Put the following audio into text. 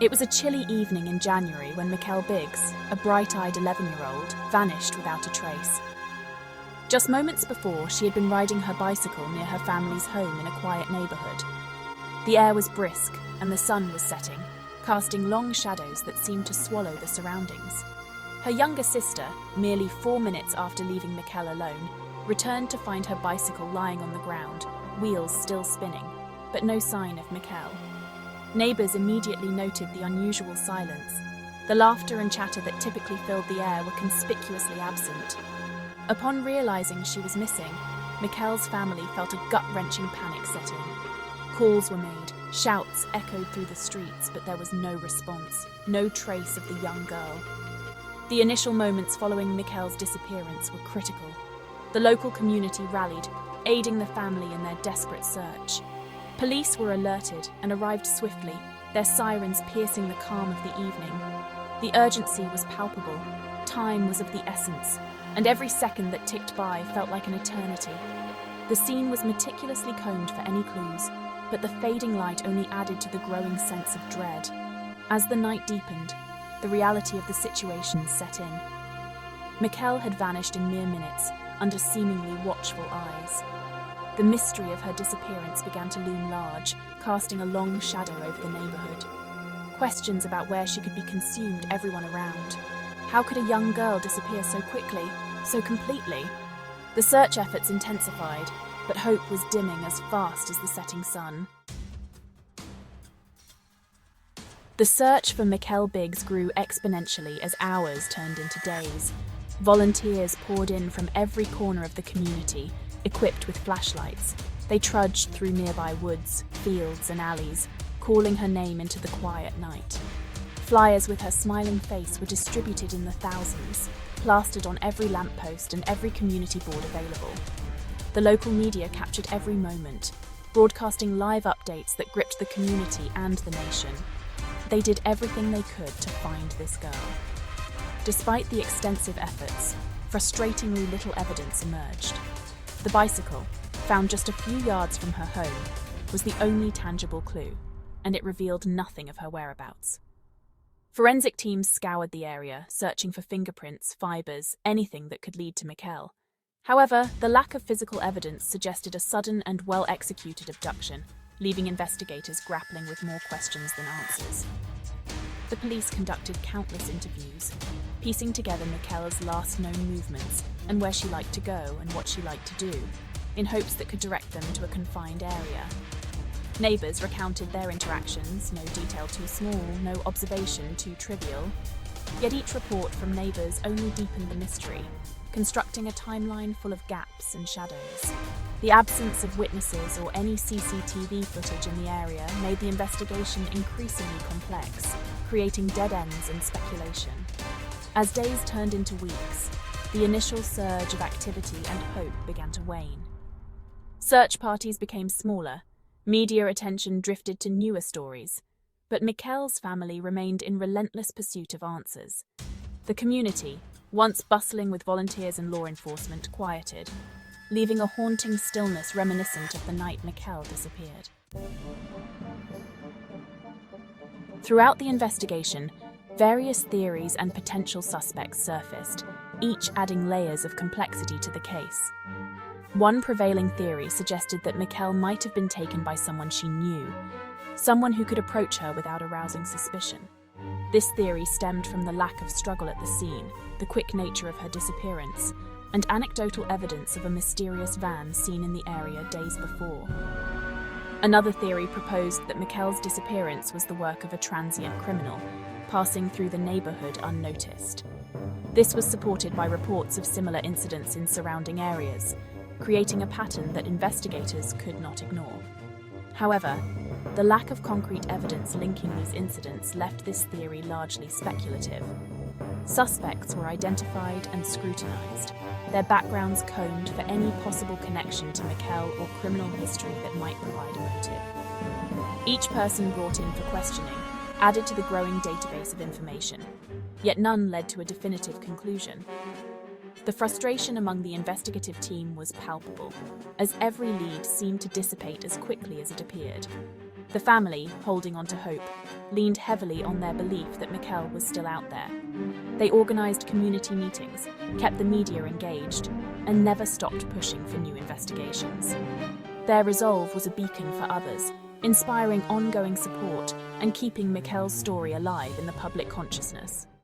It was a chilly evening in January when Mikelle Biggs, a bright-eyed 11-year-old, vanished without a trace. Just moments before, she had been riding her bicycle near her family's home in a quiet neighborhood. The air was brisk and the sun was setting, casting long shadows that seemed to swallow the surroundings. Her younger sister, merely 4 minutes after leaving Mikelle alone, returned to find her bicycle lying on the ground, wheels still spinning, but no sign of Mikelle. Neighbors immediately noted the unusual silence. The laughter and chatter that typically filled the air were conspicuously absent. Upon realizing she was missing, Mikelle's family felt a gut-wrenching panic set in. Calls were made, shouts echoed through the streets, but there was no response, no trace of the young girl. The initial moments following Mikelle's disappearance were critical. The local community rallied, aiding the family in their desperate search. Police were alerted and arrived swiftly, their sirens piercing the calm of the evening. The urgency was palpable, time was of the essence, and every second that ticked by felt like an eternity. The scene was meticulously combed for any clues, but the fading light only added to the growing sense of dread. As the night deepened, the reality of the situation set in. Mikelle had vanished in mere minutes, under seemingly watchful eyes. The mystery of her disappearance began to loom large, casting a long shadow over the neighborhood. Questions about where she could be consumed everyone around. How could a young girl disappear so quickly, so completely? The search efforts intensified, but hope was dimming as fast as the setting sun. The search for Mikelle Biggs grew exponentially as hours turned into days. Volunteers poured in from every corner of the community, equipped with flashlights. They trudged through nearby woods, fields, and alleys, calling her name into the quiet night. Flyers with her smiling face were distributed in the thousands, plastered on every lamppost and every community board available. The local media captured every moment, broadcasting live updates that gripped the community and the nation. They did everything they could to find this girl. Despite the extensive efforts, frustratingly little evidence emerged. The bicycle, found just a few yards from her home, was the only tangible clue, and it revealed nothing of her whereabouts. Forensic teams scoured the area, searching for fingerprints, fibers, anything that could lead to Mikelle. However, the lack of physical evidence suggested a sudden and well-executed abduction, leaving investigators grappling with more questions than answers. The police conducted countless interviews, piecing together Mikelle's last known movements and where she liked to go and what she liked to do, in hopes that could direct them to a confined area. Neighbors recounted their interactions, no detail too small, no observation too trivial. Yet each report from neighbors only deepened the mystery, constructing a timeline full of gaps and shadows. The absence of witnesses or any CCTV footage in the area made the investigation increasingly complex, creating dead ends and speculation. As days turned into weeks, the initial surge of activity and hope began to wane. Search parties became smaller, media attention drifted to newer stories, but Mikelle's family remained in relentless pursuit of answers. The community, once bustling with volunteers and law enforcement, quieted, leaving a haunting stillness reminiscent of the night Mikelle disappeared. Throughout the investigation, various theories and potential suspects surfaced, each adding layers of complexity to the case. One prevailing theory suggested that Mikelle might have been taken by someone she knew, someone who could approach her without arousing suspicion. This theory stemmed from the lack of struggle at the scene, the quick nature of her disappearance, and anecdotal evidence of a mysterious van seen in the area days before. Another theory proposed that Mikelle's disappearance was the work of a transient criminal, passing through the neighborhood unnoticed. This was supported by reports of similar incidents in surrounding areas, creating a pattern that investigators could not ignore. However, the lack of concrete evidence linking these incidents left this theory largely speculative. Suspects were identified and scrutinized, their backgrounds combed for any possible connection to Mikelle or criminal history that might provide a motive. Each person brought in for questioning added to the growing database of information, yet none led to a definitive conclusion. The frustration among the investigative team was palpable, as every lead seemed to dissipate as quickly as it appeared. The family, holding on to hope, leaned heavily on their belief that Mikelle was still out there. They organised community meetings, kept the media engaged, and never stopped pushing for new investigations. Their resolve was a beacon for others, inspiring ongoing support and keeping Mikelle's story alive in the public consciousness.